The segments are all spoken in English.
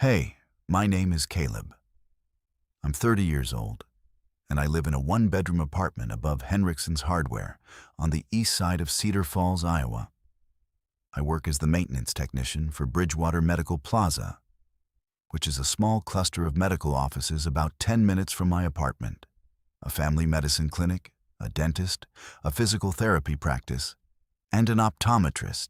Hey, my name is Caleb. I'm 30 years old, and I live in a one-bedroom apartment above Henrikson's Hardware on the east side of Cedar Falls, Iowa. I work as the maintenance technician for Bridgewater Medical Plaza, which is a small cluster of medical offices about 10 minutes from my apartment, a family medicine clinic, a dentist, a physical therapy practice, and an optometrist,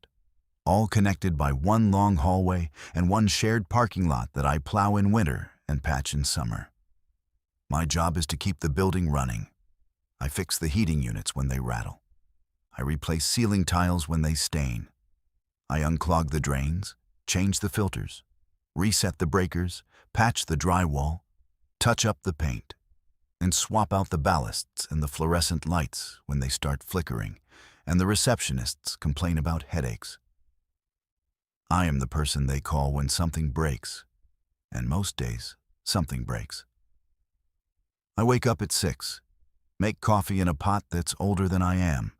all connected by one long hallway and one shared parking lot that I plow in winter and patch in summer. My job is to keep the building running. I fix the heating units when they rattle. I replace ceiling tiles when they stain. I unclog the drains, change the filters, reset the breakers, patch the drywall, touch up the paint, and swap out the ballasts and the fluorescent lights when they start flickering and the receptionists complain about headaches. I am the person they call when something breaks, and most days, something breaks. I wake up at 6, make coffee in a pot that's older than I am,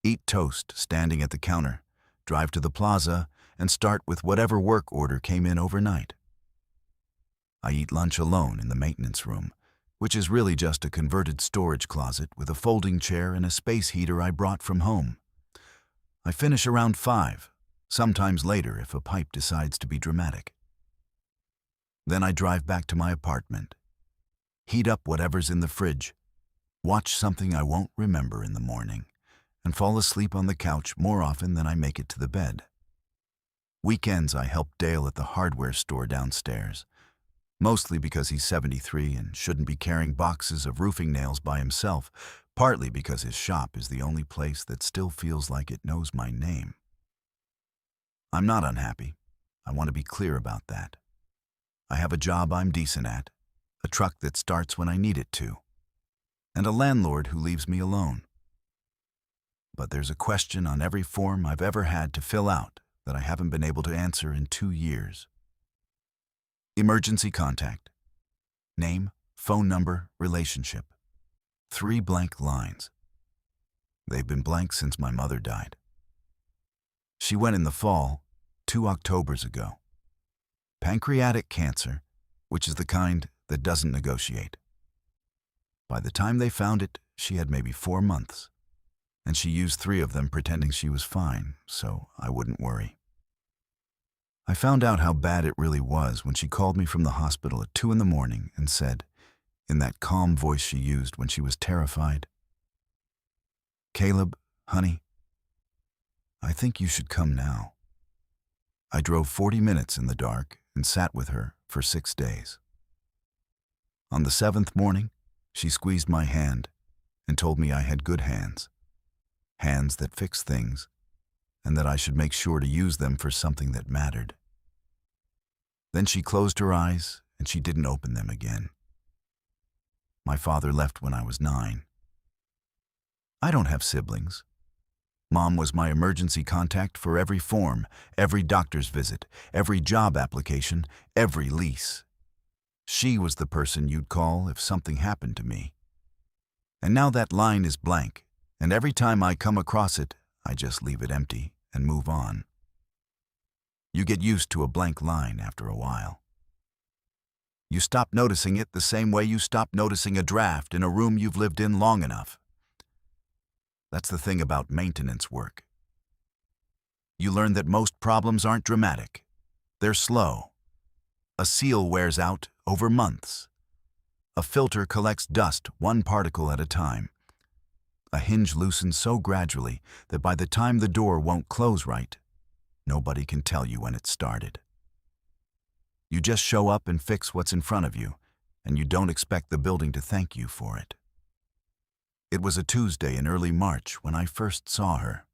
eat toast standing at the counter, drive to the plaza, and start with whatever work order came in overnight. I eat lunch alone in the maintenance room, which is really just a converted storage closet with a folding chair and a space heater I brought from home. I finish around 5, sometimes later if a pipe decides to be dramatic. Then I drive back to my apartment, heat up whatever's in the fridge, watch something I won't remember in the morning, and fall asleep on the couch more often than I make it to the bed. Weekends I help Dale at the hardware store downstairs, mostly because he's 73 and shouldn't be carrying boxes of roofing nails by himself, partly because his shop is the only place that still feels like it knows my name. I'm not unhappy. I want to be clear about that. I have a job I'm decent at, a truck that starts when I need it to, and a landlord who leaves me alone. But there's a question on every form I've ever had to fill out that I haven't been able to answer in 2 years. Emergency contact. Name, phone number, relationship. 3 blank lines. They've been blank since my mother died. She went in the fall, 2 Octobers ago. Pancreatic cancer, which is the kind that doesn't negotiate. By the time they found it, she had maybe 4 months, and she used 3 of them pretending she was fine, so I wouldn't worry. I found out how bad it really was when she called me from the hospital at 2 in the morning and said, in that calm voice she used when she was terrified, "Caleb, honey, I think you should come now." I drove 40 minutes in the dark and sat with her for 6 days. On the 7th morning, she squeezed my hand and told me I had good hands, hands that fix things, and that I should make sure to use them for something that mattered. Then she closed her eyes and she didn't open them again. My father left when I was 9. I don't have siblings. Mom was my emergency contact for every form, every doctor's visit, every job application, every lease. She was the person you'd call if something happened to me. And now that line is blank, and every time I come across it, I just leave it empty and move on. You get used to a blank line after a while. You stop noticing it the same way you stop noticing a draft in a room you've lived in long enough. That's the thing about maintenance work. You learn that most problems aren't dramatic. They're slow. A seal wears out over months. A filter collects dust 1 particle at a time. A hinge loosens so gradually that by the time the door won't close right, nobody can tell you when it started. You just show up and fix what's in front of you, and you don't expect the building to thank you for it. It was a Tuesday in early March when I first saw her.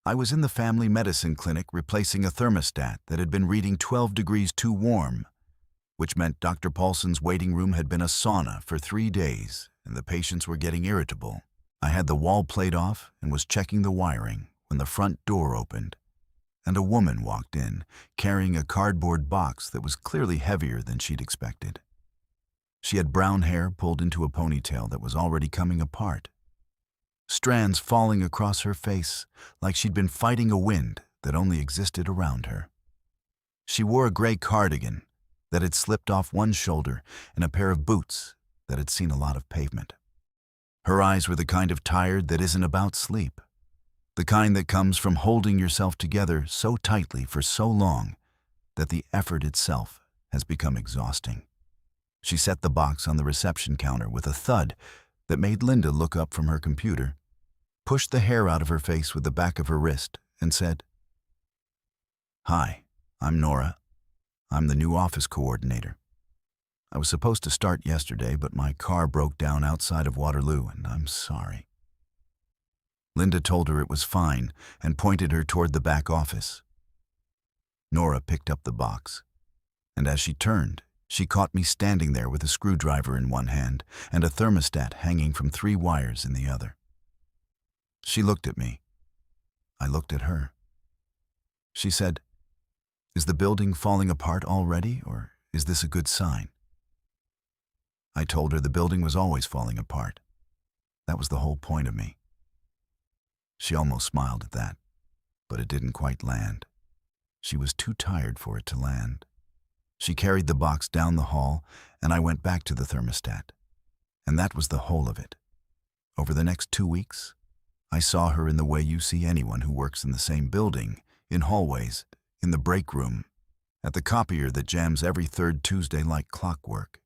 I was in the family medicine clinic replacing a thermostat that had been reading 12 degrees too warm, which meant Dr. Paulson's waiting room had been a sauna for 3 days and the patients were getting irritable. I had the wall plate off and was checking the wiring when the front door opened, and a woman walked in, carrying a cardboard box that was clearly heavier than she'd expected. She had brown hair pulled into a ponytail that was already coming apart, strands falling across her face like she'd been fighting a wind that only existed around her. She wore a gray cardigan that had slipped off one shoulder and a pair of boots that had seen a lot of pavement. Her eyes were the kind of tired that isn't about sleep, the kind that comes from holding yourself together so tightly for so long that the effort itself has become exhausting. She set the box on the reception counter with a thud that made Linda look up from her computer, pushed the hair out of her face with the back of her wrist, and said, "Hi, I'm Nora. I'm the new office coordinator. I was supposed to start yesterday, but my car broke down outside of Waterloo, and I'm sorry." Linda told her it was fine and pointed her toward the back office. Nora picked up the box, and as she turned, she caught me standing there with a screwdriver in one hand and a thermostat hanging from 3 wires in the other. She looked at me. I looked at her. She said, "Is the building falling apart already, or is this a good sign?" I told her the building was always falling apart. That was the whole point of me. She almost smiled at that, but it didn't quite land. She was too tired for it to land. She carried the box down the hall, and I went back to the thermostat. And that was the whole of it. Over the next 2 weeks, I saw her in the way you see anyone who works in the same building, in hallways, in the break room, at the copier that jams every 3rd Tuesday like clockwork.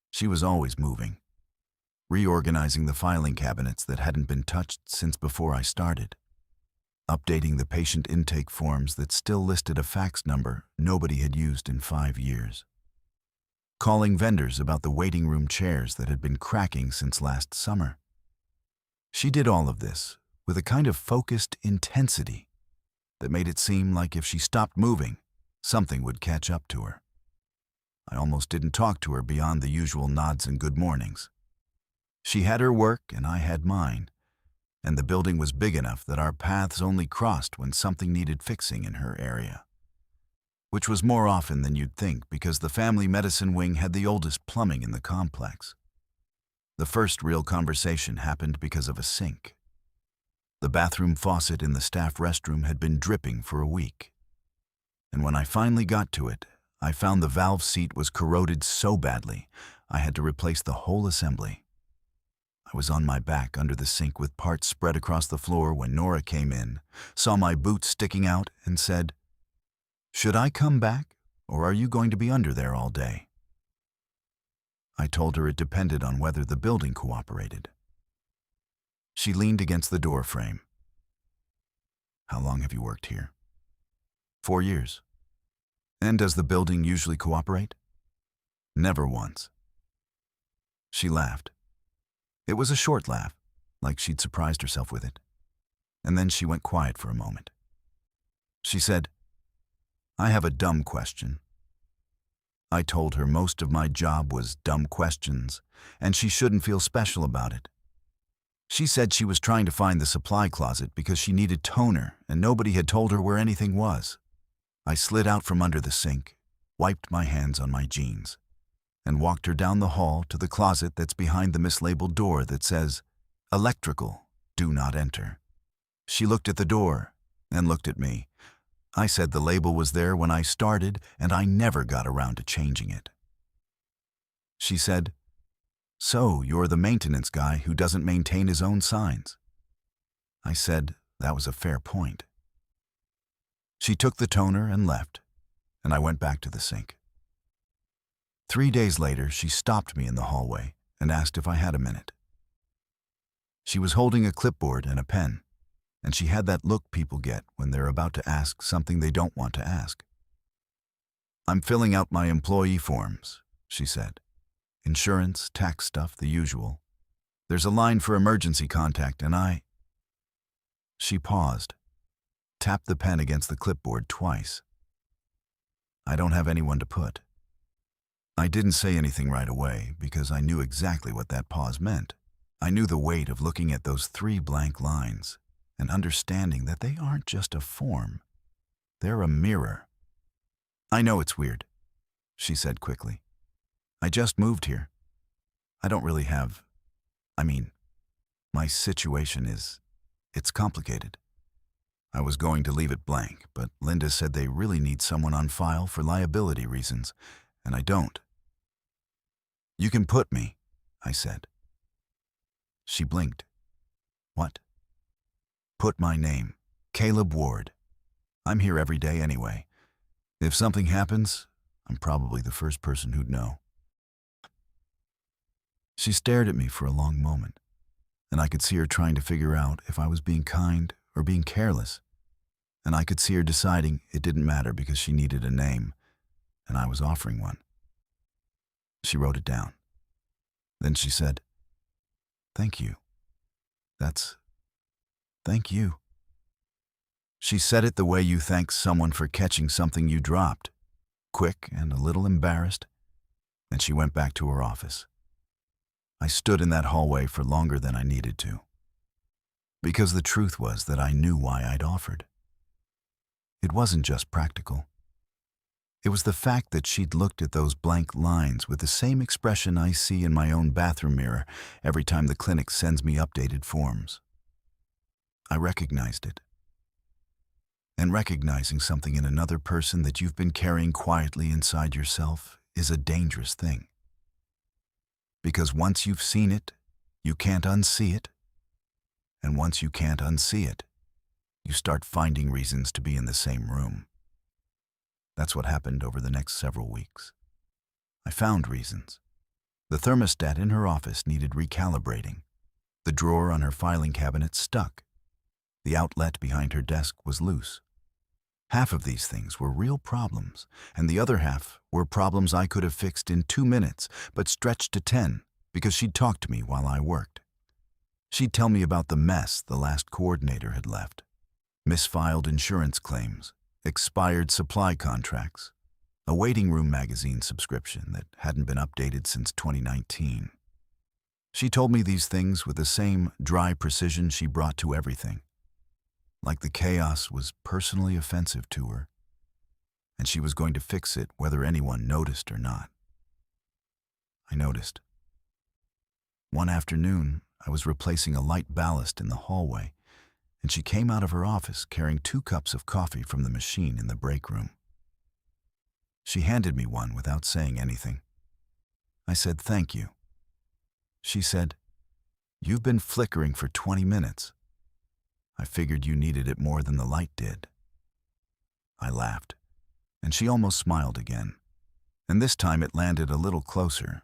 She was always moving, reorganizing the filing cabinets that hadn't been touched since before I started, updating the patient intake forms that still listed a fax number nobody had used in 5 years, calling vendors about the waiting room chairs that had been cracking since last summer. She did all of this with a kind of focused intensity that made it seem like if she stopped moving, something would catch up to her. I almost didn't talk to her beyond the usual nods and good mornings. She had her work and I had mine, and the building was big enough that our paths only crossed when something needed fixing in her area, which was more often than you'd think because the family medicine wing had the oldest plumbing in the complex. The first real conversation happened because of a sink. The bathroom faucet in the staff restroom had been dripping for a week, and when I finally got to it, I found the valve seat was corroded so badly I had to replace the whole assembly. I was on my back under the sink with parts spread across the floor when Nora came in, saw my boots sticking out, and said, "Should I come back, or are you going to be under there all day?" I told her it depended on whether the building cooperated. She leaned against the door frame. "How long have you worked here?" 4 years. "And does the building usually cooperate?" "Never once." She laughed. It was a short laugh, like she'd surprised herself with it. And then she went quiet for a moment. She said, "I have a dumb question." I told her most of my job was dumb questions, and she shouldn't feel special about it. She said she was trying to find the supply closet because she needed toner and nobody had told her where anything was. I slid out from under the sink, wiped my hands on my jeans, and walked her down the hall to the closet that's behind the mislabeled door that says, "Electrical, do not enter." She looked at the door and looked at me. I said the label was there when I started and I never got around to changing it. She said, "So you're the maintenance guy who doesn't maintain his own signs." I said that was a fair point. She took the toner and left, and I went back to the sink. 3 days later, she stopped me in the hallway and asked if I had a minute. She was holding a clipboard and a pen, and she had that look people get when they're about to ask something they don't want to ask. "I'm filling out my employee forms," she said. "Insurance, tax stuff, the usual. There's a line for emergency contact, and She paused, tapped the pen against the clipboard twice. "I don't have anyone to put." I didn't say anything right away because I knew exactly what that pause meant. I knew the weight of looking at those 3 blank lines and understanding that they aren't just a form. They're a mirror. "I know it's weird," she said quickly. "I just moved here. I don't really have... my situation it's complicated. I was going to leave it blank, but Linda said they really need someone on file for liability reasons, and I don't. You can put me, I said. She blinked. What? Put my name, Caleb Ward. I'm here every day anyway. If something happens, I'm probably the first person who'd know. She stared at me for a long moment, and I could see her trying to figure out if I was being kind or being careless, and I could see her deciding it didn't matter because she needed a name, and I was offering one. She wrote it down. Then she said, "Thank you. Thank you." She said it the way you thank someone for catching something you dropped, quick and a little embarrassed, and she went back to her office. I stood in that hallway for longer than I needed to, because the truth was that I knew why I'd offered. It wasn't just practical. It was the fact that she'd looked at those blank lines with the same expression I see in my own bathroom mirror every time the clinic sends me updated forms. I recognized it. And recognizing something in another person that you've been carrying quietly inside yourself is a dangerous thing. Because once you've seen it, you can't unsee it. And once you can't unsee it, you start finding reasons to be in the same room. That's what happened over the next several weeks. I found reasons. The thermostat in her office needed recalibrating. The drawer on her filing cabinet stuck. The outlet behind her desk was loose. Half of these things were real problems, and the other half were problems I could have fixed in 2 minutes, but stretched to 10 because she'd talk to me while I worked. She'd tell me about the mess the last coordinator had left. Misfiled insurance claims, expired supply contracts, a waiting room magazine subscription that hadn't been updated since 2019. She told me these things with the same dry precision she brought to everything, like the chaos was personally offensive to her, and she was going to fix it whether anyone noticed or not. I noticed. One afternoon, I was replacing a light ballast in the hallway, and she came out of her office carrying 2 cups of coffee from the machine in the break room. She handed me one without saying anything. I said, "Thank you." She said, "You've been flickering for 20 minutes. I figured you needed it more than the light did." I laughed, and she almost smiled again, and this time it landed a little closer.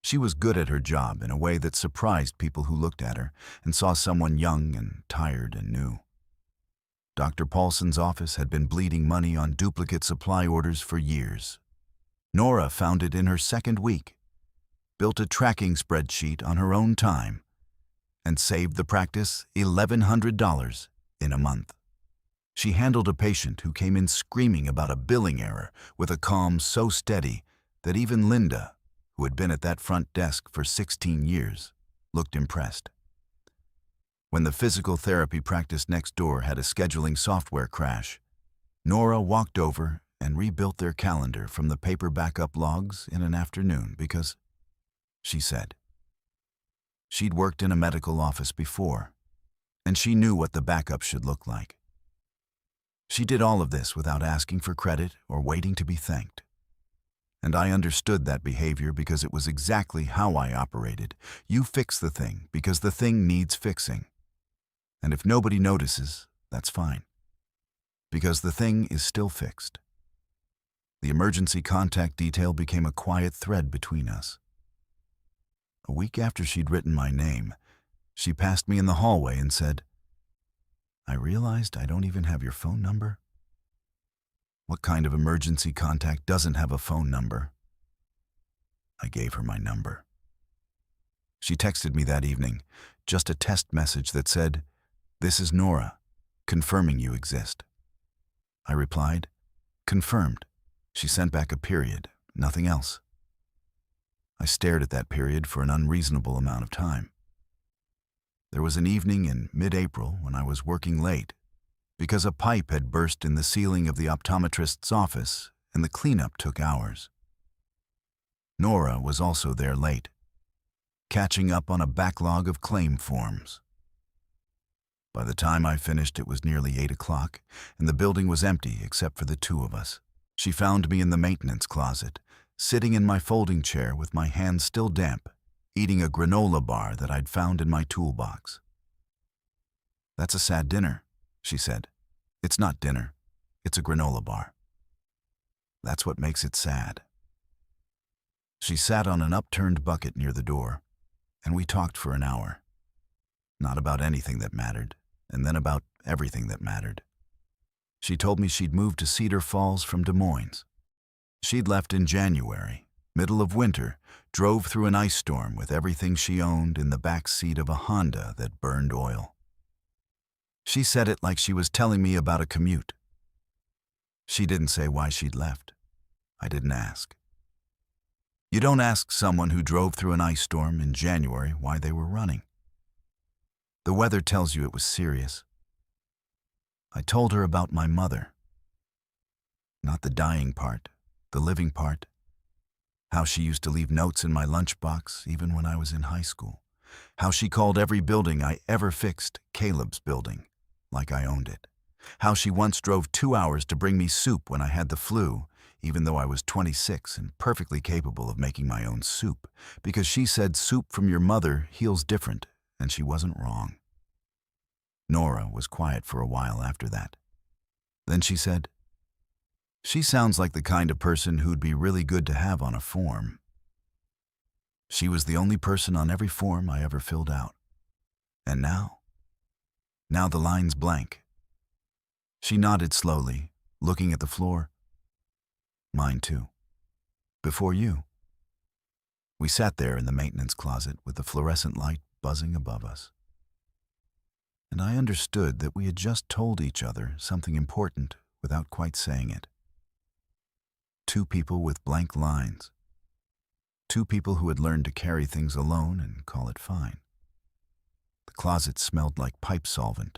She was good at her job in a way that surprised people who looked at her and saw someone young and tired and new. Dr. Paulson's office had been bleeding money on duplicate supply orders for years. Nora found it in her second week, built a tracking spreadsheet on her own time, and saved the practice $1,100 in a month. She handled a patient who came in screaming about a billing error with a calm so steady that even Linda, who had been at that front desk for 16 years, looked impressed. When the physical therapy practice next door had a scheduling software crash, Nora walked over and rebuilt their calendar from the paper backup logs in an afternoon because, she said, she'd worked in a medical office before, and she knew what the backup should look like. She did all of this without asking for credit or waiting to be thanked. And I understood that behavior because it was exactly how I operated. You fix the thing because the thing needs fixing. And if nobody notices, that's fine, because the thing is still fixed. The emergency contact detail became a quiet thread between us. A week after she'd written my name, she passed me in the hallway and said, "I realized I don't even have your phone number." What kind of emergency contact doesn't have a phone number? I gave her my number. She texted me that evening, just a test message that said, "This is Nora, confirming you exist." I replied, "Confirmed." She sent back a period, nothing else. I stared at that period for an unreasonable amount of time. There was an evening in mid-April when I was working late because a pipe had burst in the ceiling of the optometrist's office and the cleanup took hours. Nora was also there late, catching up on a backlog of claim forms. By the time I finished, it was nearly 8 o'clock, and the building was empty except for the two of us. She found me in the maintenance closet, sitting in my folding chair with my hands still damp, eating a granola bar that I'd found in my toolbox. "That's a sad dinner," she said. "It's not dinner. It's a granola bar. That's what makes it sad." She sat on an upturned bucket near the door, and we talked for an hour. Not about anything that mattered, and then about everything that mattered. She told me she'd moved to Cedar Falls from Des Moines. She'd left in January, middle of winter, drove through an ice storm with everything she owned in the back seat of a Honda that burned oil. She said it like she was telling me about a commute. She didn't say why she'd left. I didn't ask. You don't ask someone who drove through an ice storm in January why they were running. The weather tells you it was serious. I told her about my mother. Not the dying part, the living part. How she used to leave notes in my lunchbox even when I was in high school. How she called every building I ever fixed Caleb's building, like I owned it. How she once drove 2 hours to bring me soup when I had the flu, even though I was 26 and perfectly capable of making my own soup, because she said soup from your mother heals different, and she wasn't wrong. Nora was quiet for a while after that. Then she said, "She sounds like the kind of person who'd be really good to have on a form." She was the only person on every form I ever filled out. And now the line's blank. She nodded slowly, looking at the floor. "Mine too. Before you." We sat there in the maintenance closet with the fluorescent light buzzing above us. And I understood that we had just told each other something important without quite saying it. Two people with blank lines. Two people who had learned to carry things alone and call it fine. The closet smelled like pipe solvent,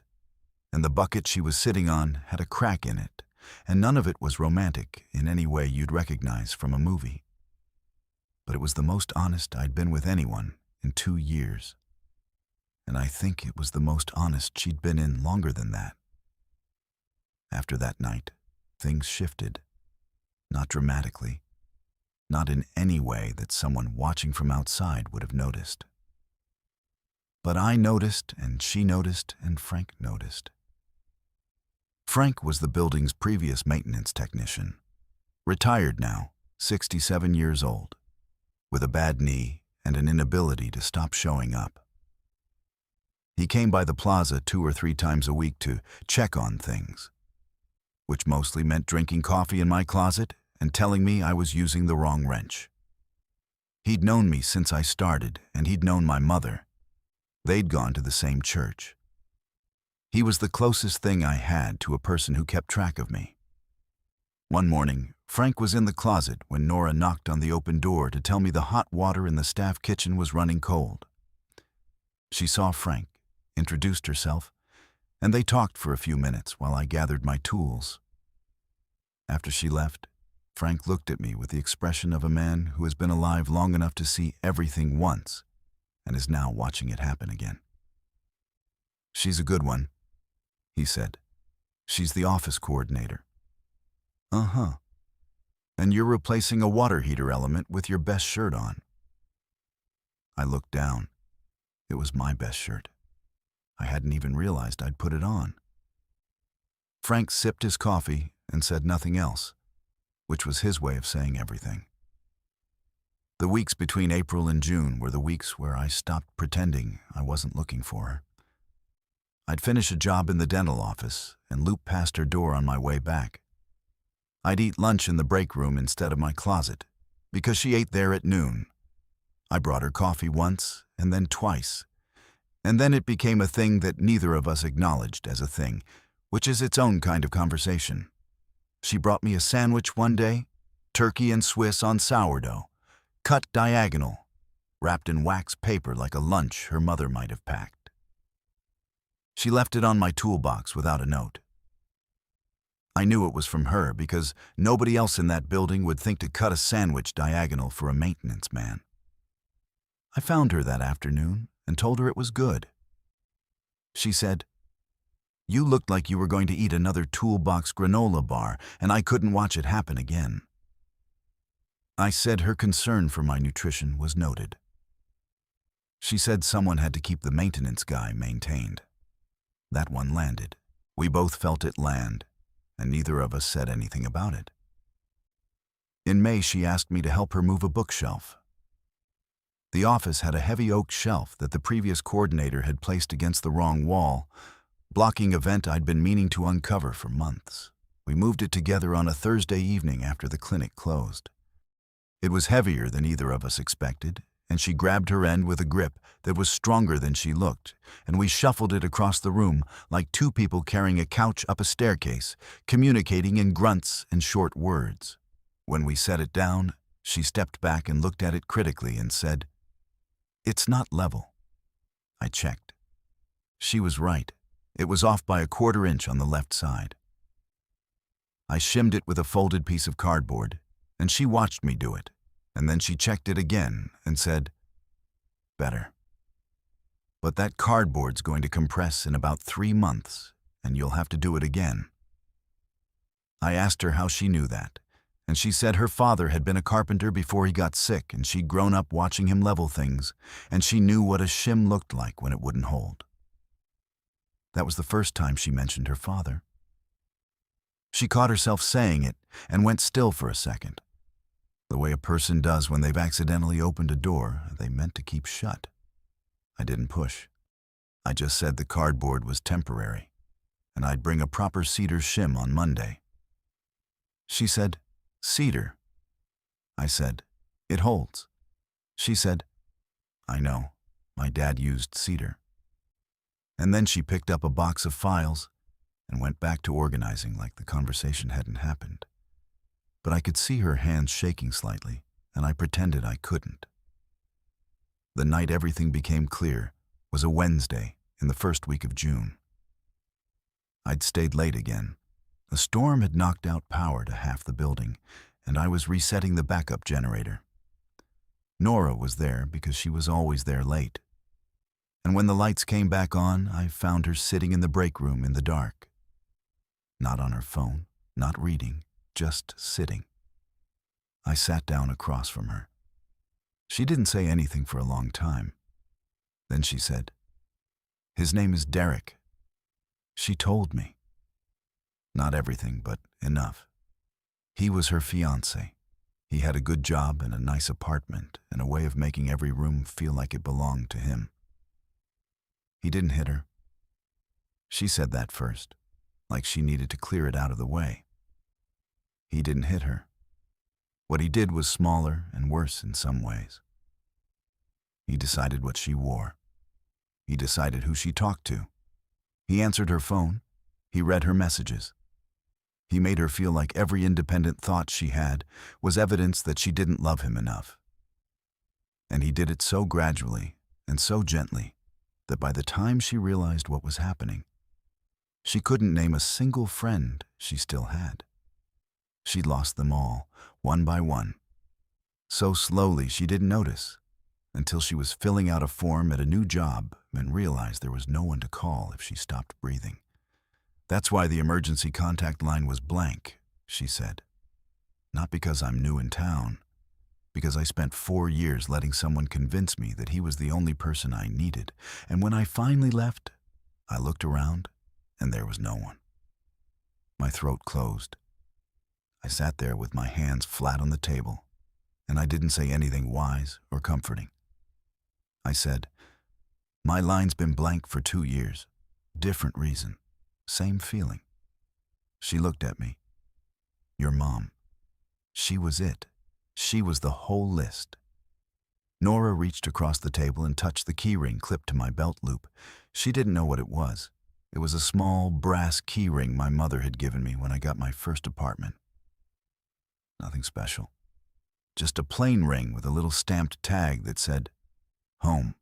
and the bucket she was sitting on had a crack in it, and none of it was romantic in any way you'd recognize from a movie. But it was the most honest I'd been with anyone in 2 years. And I think it was the most honest she'd been in longer than that. After that night, things shifted. Not dramatically. Not in any way that someone watching from outside would have noticed. But I noticed, and she noticed, and Frank noticed. Frank was the building's previous maintenance technician. Retired now, 67 years old, with a bad knee and an inability to stop showing up. He came by the plaza 2 or 3 times a week to check on things, which mostly meant drinking coffee in my closet and telling me I was using the wrong wrench. He'd known me since I started, and he'd known my mother. They'd gone to the same church. He was the closest thing I had to a person who kept track of me. One morning, Frank was in the closet when Nora knocked on the open door to tell me the hot water in the staff kitchen was running cold. She saw Frank, introduced herself, and they talked for a few minutes while I gathered my tools. After she left, Frank looked at me with the expression of a man who has been alive long enough to see everything once and is now watching it happen again. "She's a good one," he said. "She's the office coordinator." "Uh-huh. And you're replacing a water heater element with your best shirt on." I looked down. It was my best shirt. I hadn't even realized I'd put it on. Frank sipped his coffee and said nothing else, which was his way of saying everything. The weeks between April and June were the weeks where I stopped pretending I wasn't looking for her. I'd finish a job in the dental office and loop past her door on my way back. I'd eat lunch in the break room instead of my closet, because she ate there at noon. I brought her coffee once and then twice, and then it became a thing that neither of us acknowledged as a thing, which is its own kind of conversation. She brought me a sandwich one day, turkey and Swiss on sourdough, cut diagonal, wrapped in wax paper like a lunch her mother might have packed. She left it on my toolbox without a note. I knew it was from her because nobody else in that building would think to cut a sandwich diagonal for a maintenance man. I found her that afternoon and told her it was good. She said, You looked like you were going to eat another toolbox granola bar, and I couldn't watch it happen again." I said her concern for my nutrition was noted. She said someone had to keep the maintenance guy maintained. That one landed. We both felt it land, and neither of us said anything about it. In May, she asked me to help her move a bookshelf. The office had a heavy oak shelf that the previous coordinator had placed against the wrong wall, blocking a vent I'd been meaning to uncover for months. We moved it together on a Thursday evening after the clinic closed. It was heavier than either of us expected, and she grabbed her end with a grip that was stronger than she looked, and we shuffled it across the room like two people carrying a couch up a staircase, communicating in grunts and short words. When we set it down, she stepped back and looked at it critically and said, "It's not level." I checked. She was right. It was off by a 1/4 inch on the left side. I shimmed it with a folded piece of cardboard, and she watched me do it, and then she checked it again and said, "Better. But that cardboard's going to compress in about 3 months, and you'll have to do it again." I asked her how she knew that, and she said her father had been a carpenter before he got sick, and she'd grown up watching him level things, and she knew what a shim looked like when it wouldn't hold. That was the first time she mentioned her father. She caught herself saying it and went still for a second, the way a person does when they've accidentally opened a door they meant to keep shut. I didn't push. I just said the cardboard was temporary, and I'd bring a proper cedar shim on Monday. She said, "Cedar." I said, "It holds." She said, "I know. My dad used cedar." And then she picked up a box of files and went back to organizing like the conversation hadn't happened. But I could see her hands shaking slightly, and I pretended I couldn't. The night everything became clear was a Wednesday in the first week of June. I'd stayed late again. A storm had knocked out power to half the building, and I was resetting the backup generator. Nora was there because she was always there late. And when the lights came back on, I found her sitting in the break room in the dark. Not on her phone, not reading, just sitting. I sat down across from her. She didn't say anything for a long time. Then she said, "His name is Derek." She told me. Not everything, but enough. He was her fiancé. He had a good job and a nice apartment and a way of making every room feel like it belonged to him. He didn't hit her. She said that first, like she needed to clear it out of the way. He didn't hit her. What he did was smaller and worse in some ways. He decided what she wore. He decided who she talked to. He answered her phone. He read her messages. He made her feel like every independent thought she had was evidence that she didn't love him enough. And he did it so gradually and so gently that by the time she realized what was happening, she couldn't name a single friend she still had. She'd lost them all, one by one. So slowly she didn't notice, until she was filling out a form at a new job and realized there was no one to call if she stopped breathing. "That's why the emergency contact line was blank," she said. "Not because I'm new in town, because I spent 4 years letting someone convince me that he was the only person I needed, and when I finally left, I looked around and there was no one." My throat closed. I sat there with my hands flat on the table, and I didn't say anything wise or comforting. I said, "My line's been blank for 2 years. Different reason. Same feeling." She looked at me. "Your mom. She was it. She was the whole list." Nora reached across the table and touched the keyring clipped to my belt loop. She didn't know what it was. It was a small brass keyring my mother had given me when I got my first apartment. Nothing special. Just a plain ring with a little stamped tag that said, "Home."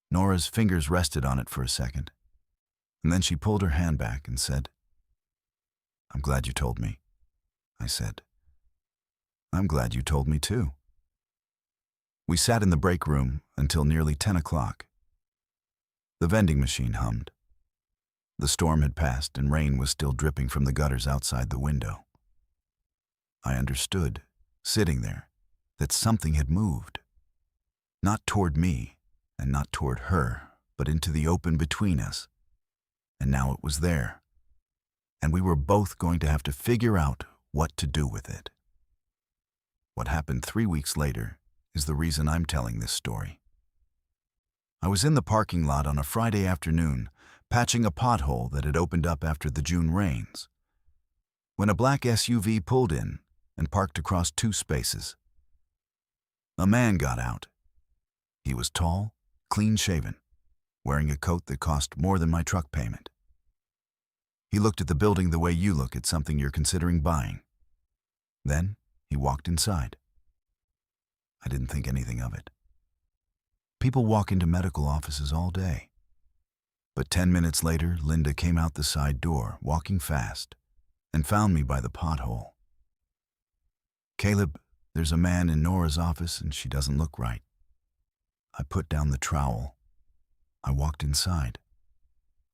Nora's fingers rested on it for a second, and then she pulled her hand back and said, "I'm glad you told me." I said, "I'm glad you told me too." We sat in the break room until nearly 10 o'clock. The vending machine hummed. The storm had passed and rain was still dripping from the gutters outside the window. I understood, sitting there, that something had moved. Not toward me, and not toward her, but into the open between us. And now it was there. And we were both going to have to figure out what to do with it. What happened 3 weeks later is the reason I'm telling this story. I was in the parking lot on a Friday afternoon, patching a pothole that had opened up after the June rains, when a black SUV pulled in and parked across 2 spaces. A man got out. He was tall, clean-shaven, wearing a coat that cost more than my truck payment. He looked at the building the way you look at something you're considering buying. Then he walked inside. I didn't think anything of it. People walk into medical offices all day. But 10 minutes later, Linda came out the side door, walking fast, and found me by the pothole. "Caleb, there's a man in Nora's office and she doesn't look right." I put down the trowel. I walked inside.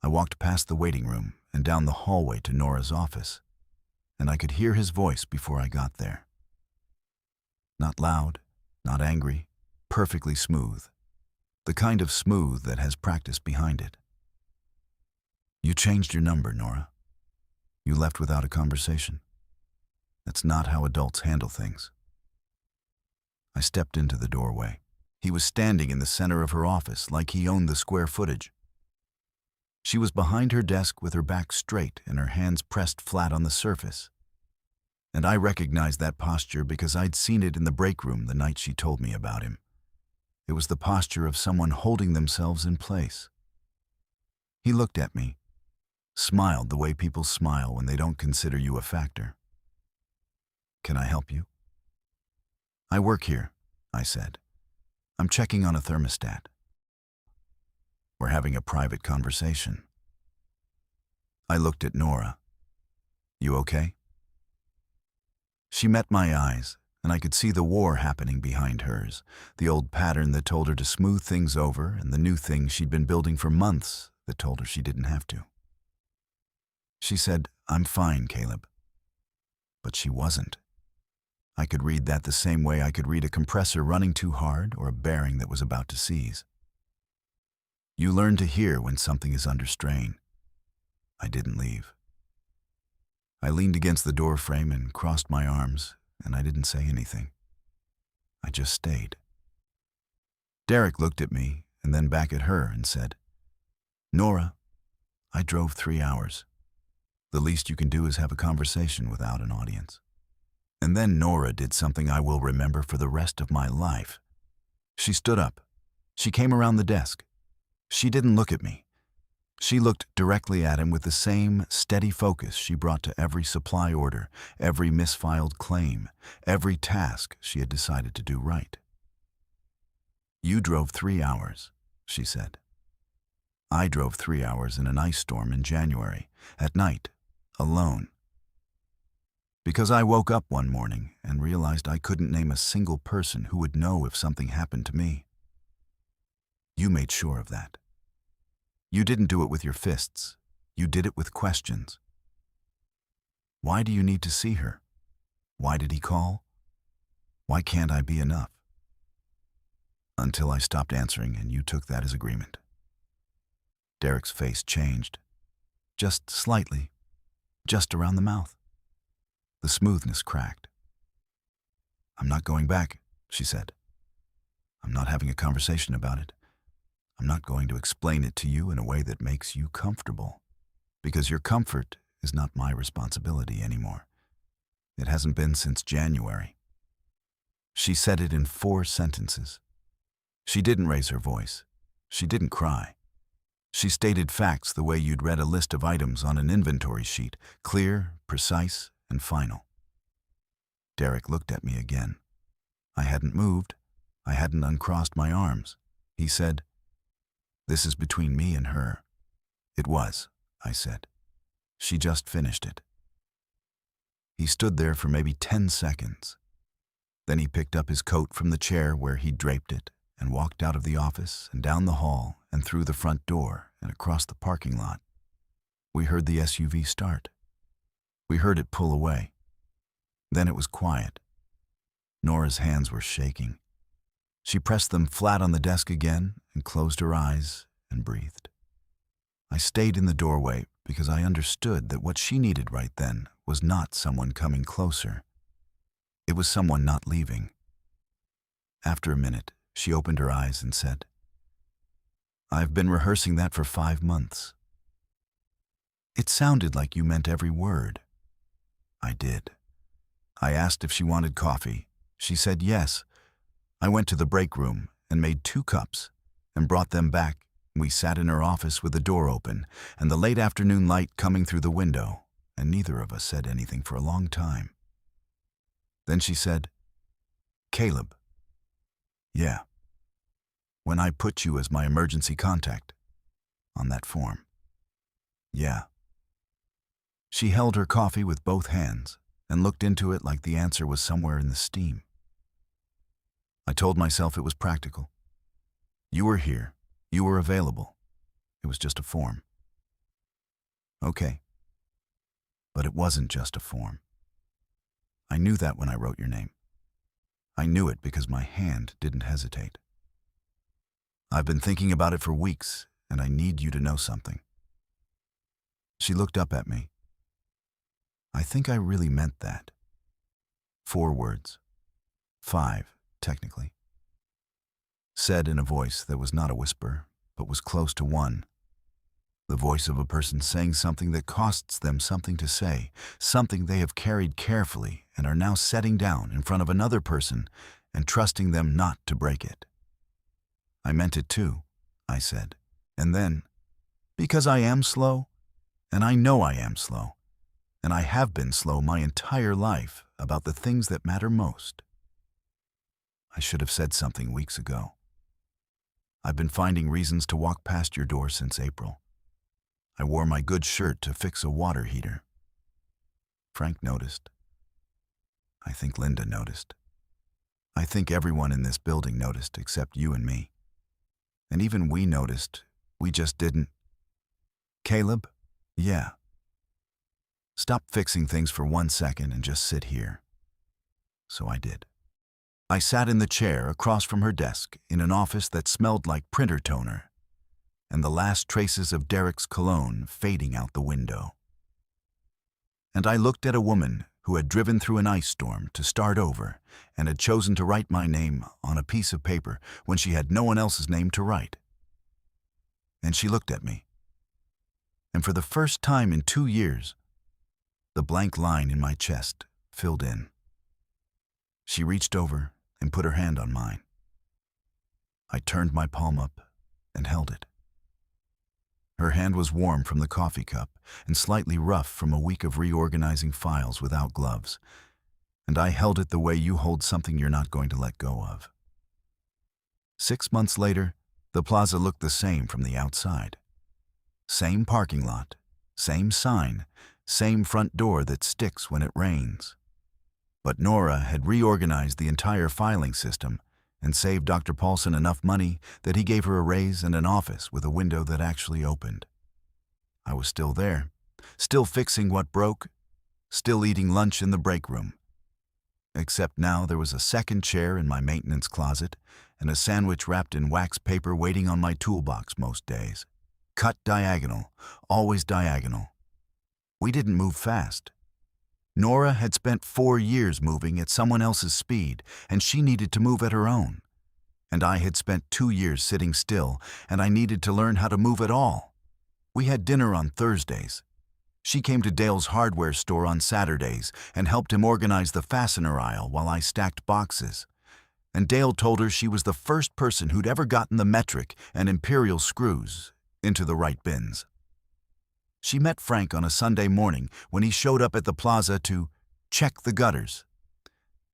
I walked past the waiting room and down the hallway to Nora's office, and I could hear his voice before I got there. Not loud, not angry, perfectly smooth. The kind of smooth that has practice behind it. "You changed your number, Nora. You left without a conversation. That's not how adults handle things." I stepped into the doorway. He was standing in the center of her office like he owned the square footage. She was behind her desk with her back straight and her hands pressed flat on the surface. And I recognized that posture because I'd seen it in the break room the night she told me about him. It was the posture of someone holding themselves in place. He looked at me, smiled the way people smile when they don't consider you a factor. "Can I help you?" "I work here," I said. "I'm checking on a thermostat." "We're having a private conversation." I looked at Nora. "You okay?" She met my eyes, and I could see the war happening behind hers, the old pattern that told her to smooth things over and the new thing she'd been building for months that told her she didn't have to. She said, "I'm fine, Caleb." But she wasn't. I could read that the same way I could read a compressor running too hard or a bearing that was about to seize. You learn to hear when something is under strain. I didn't leave. I leaned against the door frame and crossed my arms, and I didn't say anything. I just stayed. Derek looked at me and then back at her and said, "Nora, I drove 3 hours. The least you can do is have a conversation without an audience." And then Nora did something I will remember for the rest of my life. She stood up. She came around the desk. She didn't look at me. She looked directly at him with the same steady focus she brought to every supply order, every misfiled claim, every task she had decided to do right. "You drove 3 hours," she said. "I drove 3 hours in an ice storm in January, at night, alone. Because I woke up one morning and realized I couldn't name a single person who would know if something happened to me. You made sure of that. You didn't do it with your fists. You did it with questions. Why do you need to see her? Why did he call? Why can't I be enough?" Until I stopped answering and you took that as agreement. Derek's face changed. Just slightly. Just around the mouth. The smoothness cracked. "I'm not going back," she said. "I'm not having a conversation about it. I'm not going to explain it to you in a way that makes you comfortable, because your comfort is not my responsibility anymore. It hasn't been since January." She said it in 4 sentences. She didn't raise her voice. She didn't cry. She stated facts the way you'd read a list of items on an inventory sheet, clear, precise, and final. Derek looked at me again. I hadn't moved. I hadn't uncrossed my arms. He said, "This is between me and her." "It was," I said. "She just finished it." He stood there for maybe 10 seconds. Then he picked up his coat from the chair where he'd draped it and walked out of the office and down the hall and through the front door and across the parking lot. We heard the SUV start. We heard it pull away. Then it was quiet. Nora's hands were shaking. She pressed them flat on the desk again and closed her eyes and breathed. I stayed in the doorway because I understood that what she needed right then was not someone coming closer. It was someone not leaving. After a minute, she opened her eyes and said, "I've been rehearsing that for 5 months." "It sounded like you meant every word." I did. I asked if she wanted coffee. She said yes. I went to the break room and made 2 cups and brought them back. We sat in her office with the door open and the late afternoon light coming through the window, and neither of us said anything for a long time. Then she said, "Caleb." "Yeah." "When I put you as my emergency contact on that form." "Yeah." She held her coffee with both hands and looked into it like the answer was somewhere in the steam. I told myself it was practical. You were here. You were available. It was just a form. Okay. But it wasn't just a form. I knew that when I wrote your name. I knew it because my hand didn't hesitate. I've been thinking about it for weeks, and I need you to know something. She looked up at me. I think I really meant that. 4 words. 5, technically. Said in a voice that was not a whisper, but was close to one. The voice of a person saying something that costs them something to say, something they have carried carefully and are now setting down in front of another person and trusting them not to break it. I meant it too, I said. And then, because I am slow, and I know I am slow, and I have been slow my entire life about the things that matter most. I should have said something weeks ago. I've been finding reasons to walk past your door since April. I wore my good shirt to fix a water heater. Frank noticed. I think Linda noticed. I think everyone in this building noticed except you and me. And even we noticed, we just didn't. Caleb? Yeah. Stop fixing things for 1 second and just sit here. So I did. I sat in the chair across from her desk in an office that smelled like printer toner, and the last traces of Derek's cologne fading out the window. And I looked at a woman who had driven through an ice storm to start over and had chosen to write my name on a piece of paper when she had no one else's name to write. And she looked at me. And for the first time in 2 years, the blank line in my chest filled in. She reached over and put her hand on mine. I turned my palm up and held it. Her hand was warm from the coffee cup and slightly rough from a week of reorganizing files without gloves, and I held it the way you hold something you're not going to let go of. 6 months later, the plaza looked the same from the outside. Same parking lot, same sign, same front door that sticks when it rains. But Nora had reorganized the entire filing system and saved Dr. Paulson enough money that he gave her a raise and an office with a window that actually opened. I was still there, still fixing what broke, still eating lunch in the break room. Except now there was a second chair in my maintenance closet and a sandwich wrapped in wax paper waiting on my toolbox most days. Cut diagonal, always diagonal. We didn't move fast. Nora had spent 4 years moving at someone else's speed, and she needed to move at her own. And I had spent 2 years sitting still, and I needed to learn how to move at all. We had dinner on Thursdays. She came to Dale's hardware store on Saturdays and helped him organize the fastener aisle while I stacked boxes. And Dale told her she was the first person who'd ever gotten the metric and imperial screws into the right bins. She met Frank on a Sunday morning when he showed up at the plaza to check the gutters,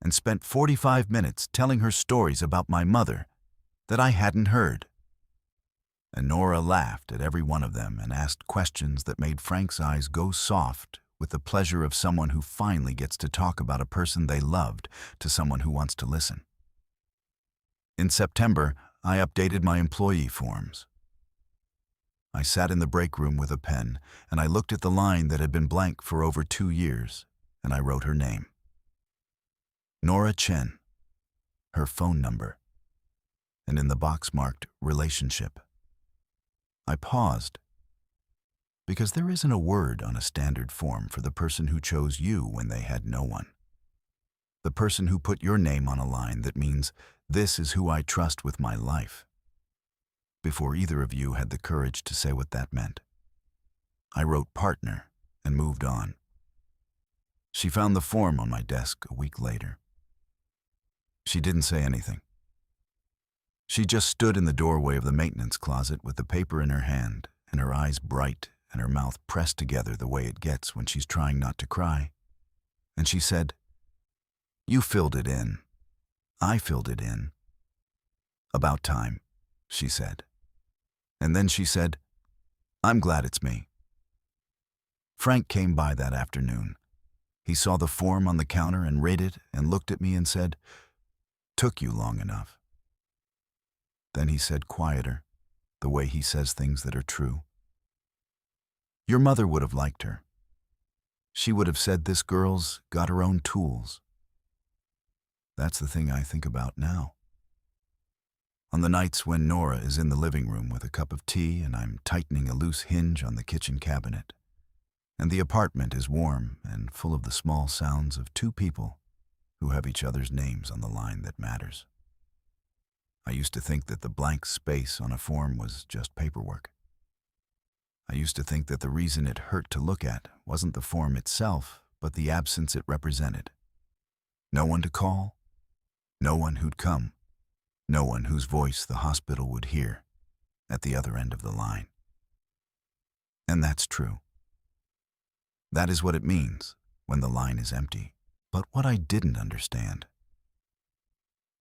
and spent 45 minutes telling her stories about my mother that I hadn't heard. And Nora laughed at every one of them and asked questions that made Frank's eyes go soft with the pleasure of someone who finally gets to talk about a person they loved to someone who wants to listen. In September, I updated my employee forms. I sat in the break room with a pen, and I looked at the line that had been blank for over 2 years, and I wrote her name. Nora Chen, her phone number, and in the box marked relationship. I paused, because there isn't a word on a standard form for the person who chose you when they had no one. The person who put your name on a line that means, this is who I trust with my life, before either of you had the courage to say what that meant. I wrote partner and moved on. She found the form on my desk a week later. She didn't say anything. She just stood in the doorway of the maintenance closet with the paper in her hand and her eyes bright and her mouth pressed together the way it gets when she's trying not to cry. And she said, "You filled it in. I filled it in." "About time," she said. And then she said, "I'm glad it's me." Frank came by that afternoon. He saw the form on the counter and read it and looked at me and said, "Took you long enough." Then he said quieter, the way he says things that are true, "Your mother would have liked her. She would have said this girl's got her own tools." That's the thing I think about now. On the nights when Nora is in the living room with a cup of tea and I'm tightening a loose hinge on the kitchen cabinet, and the apartment is warm and full of the small sounds of two people who have each other's names on the line that matters. I used to think that the blank space on a form was just paperwork. I used to think that the reason it hurt to look at wasn't the form itself, but the absence it represented. No one to call, no one who'd come, no one whose voice the hospital would hear at the other end of the line. And that's true. That is what it means when the line is empty. But what I didn't understand,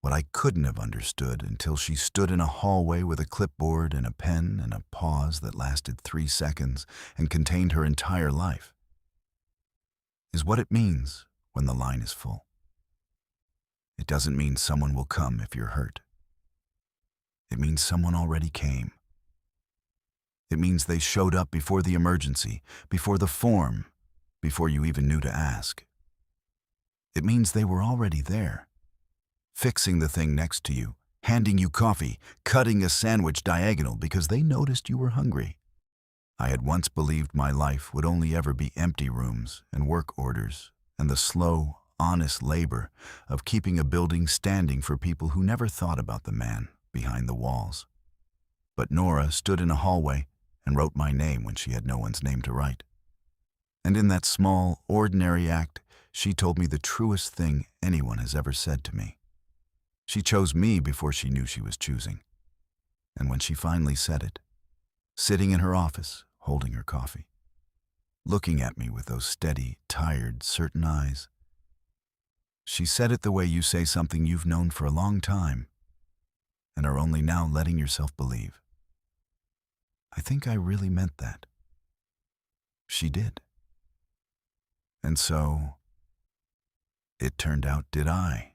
what I couldn't have understood until she stood in a hallway with a clipboard and a pen and a pause that lasted 3 seconds and contained her entire life, is what it means when the line is full. It doesn't mean someone will come if you're hurt. It means someone already came. It means they showed up before the emergency, before the form, before you even knew to ask. It means they were already there, fixing the thing next to you, handing you coffee, cutting a sandwich diagonal because they noticed you were hungry. I had once believed my life would only ever be empty rooms and work orders and the slow, honest labor of keeping a building standing for people who never thought about the man behind the walls. But Nora stood in a hallway and wrote my name when she had no one's name to write. And in that small, ordinary act, she told me the truest thing anyone has ever said to me. She chose me before she knew she was choosing. And when she finally said it, sitting in her office, holding her coffee, looking at me with those steady, tired, certain eyes, she said it the way you say something you've known for a long time and are only now letting yourself believe. I think I really meant that. She did. And so, it turned out, did I?